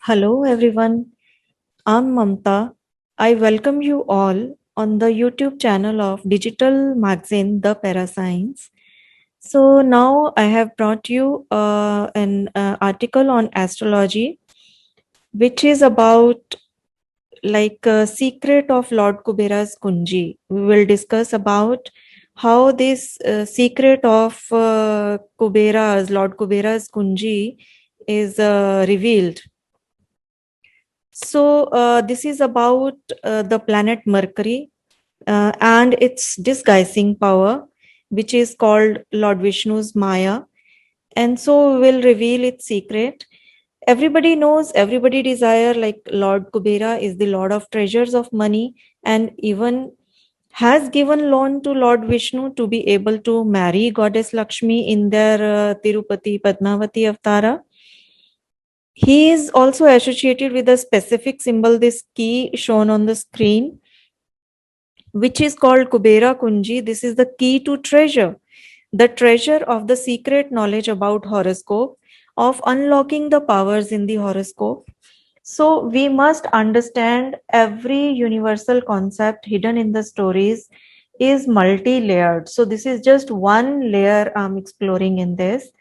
Hello everyone, I'm Mamta. I welcome you all on the YouTube channel of digital magazine The Parascience. So now I have brought you an article on astrology, which is about secret of Lord Kubera's Kunji. We will discuss about how this secret of Lord Kubera's Kunji is revealed. So, this is about the planet Mercury and its disguising power, which is called Lord Vishnu's Maya. And so, we will reveal its secret. Everybody knows, everybody desire, like Lord Kubera is the Lord of treasures of money and even has given loan to Lord Vishnu to be able to marry Goddess Lakshmi in their Tirupati Padmavati Avatara. He is also associated with a specific symbol, this key shown on the screen, which is called Kubera Kunji. This is the key to treasure, the treasure of the secret knowledge about horoscope, of unlocking the powers in the horoscope. So we must understand every universal concept hidden in the stories is multi-layered. So this is just one layer I'm exploring in this.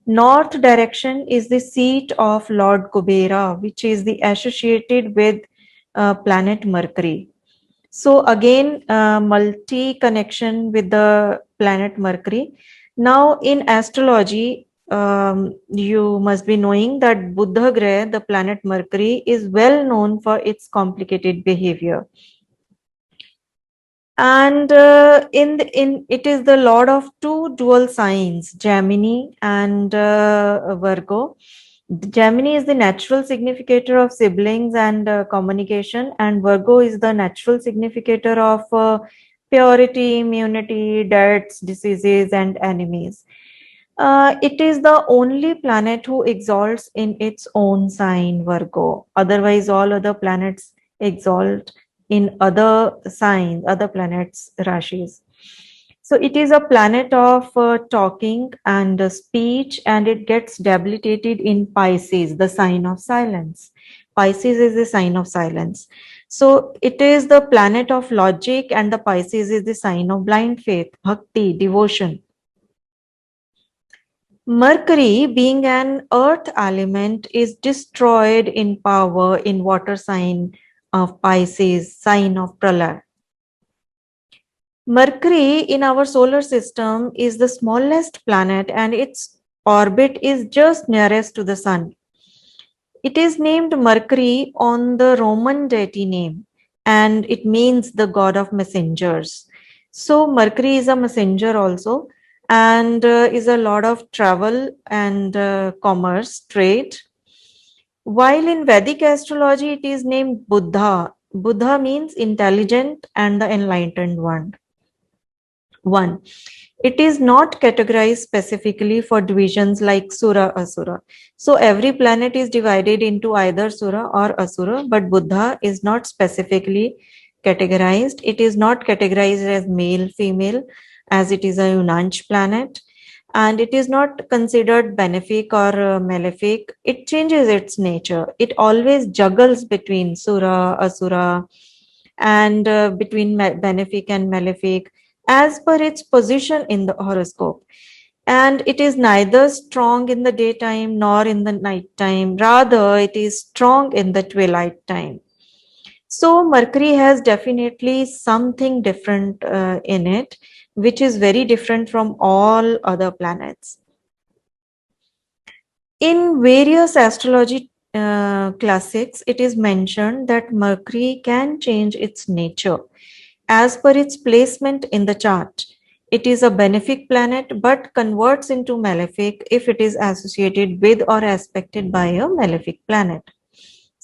North direction is the seat of Lord Kubera, which is the associated with planet Mercury. So again, multi connection with the planet Mercury. Now in astrology, you must be knowing that Buddha Graha, the planet Mercury, is well known for its complicated behavior. And in it is the lord of two dual signs, Gemini and Virgo. Gemini is the natural significator of siblings and communication, and Virgo is the natural significator of purity, immunity, deaths, diseases, and enemies. It is the only planet who exalts in its own sign, Virgo. Otherwise, all other planets exalt in other signs, other planets, Rashis. So it is a planet of talking and speech, and it gets debilitated in Pisces, the sign of silence. Pisces is the sign of silence. So it is the planet of logic, and the Pisces is the sign of blind faith, bhakti, devotion. Mercury, being an earth element, is destroyed in power in water sign of Pisces, sign of Pralaya. Mercury in our solar system is the smallest planet and its orbit is just nearest to the sun. It is named Mercury on the Roman deity name and it means the god of messengers. So Mercury is a messenger also and is a lord of travel and commerce, trade. While in Vedic astrology it is named Buddha. Buddha means intelligent and the enlightened one. One, it is not categorized specifically for divisions like Sura, Asura. So every planet is divided into either Sura or Asura, but Buddha is not specifically categorized. It is not categorized as male, female, as it is a Unanch planet. And it is not considered benefic or malefic. It changes its nature. It always juggles between Sura, Asura, and between benefic and malefic as per its position in the horoscope. And it is neither strong in the daytime nor in the nighttime. Rather, it is strong in the twilight time. So, Mercury has definitely something different in it, which is very different from all other planets. In various astrology classics, it is mentioned that Mercury can change its nature as per its placement in the chart. It is a benefic planet but converts into malefic if it is associated with or aspected by a malefic planet.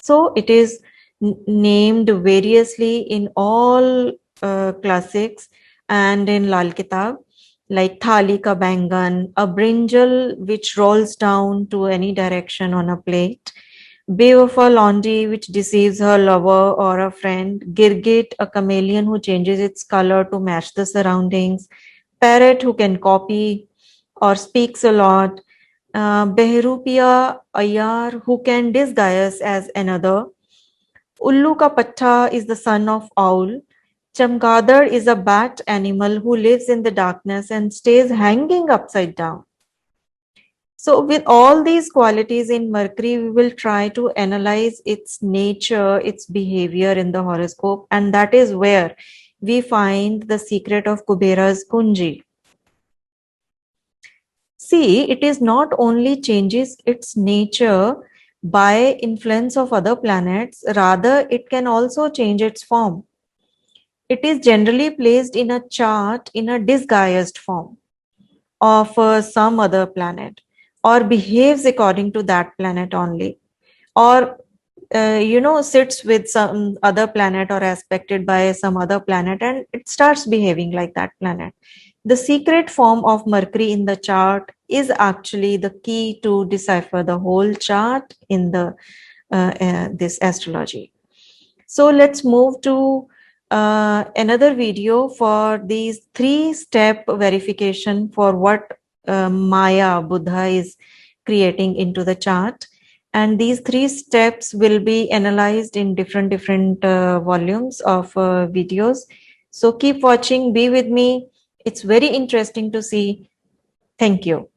So it is named variously in all classics and in Lal Kitab, like Thali Ka Bangan, a brinjal which rolls down to any direction on a plate. Bewafa Londi, which deceives her lover or a friend. Girgit, a chameleon who changes its color to match the surroundings. Parrot, who can copy or speaks a lot. Behrupia Ayar, who can disguise as another. Ullu ka Patta is the son of owl. Chamgadar is a bat animal who lives in the darkness and stays hanging upside down. So, with all these qualities in Mercury, we will try to analyze its nature, its behavior in the horoscope, and that is where we find the secret of Kubera's Kunji. See, it is not only changes its nature by influence of other planets, rather, it can also change its form. It is generally placed in a chart in a disguised form of some other planet or behaves according to that planet only or sits with some other planet or aspected by some other planet and it starts behaving like that planet. The secret form of Mercury in the chart is actually the key to decipher the whole chart in the this astrology. So let's move to another video for these 3-step verification for what Maya Buddha is creating into the chart. And these 3 steps will be analyzed in different volumes of videos. So keep watching, be with me. It's very interesting to see. Thank you.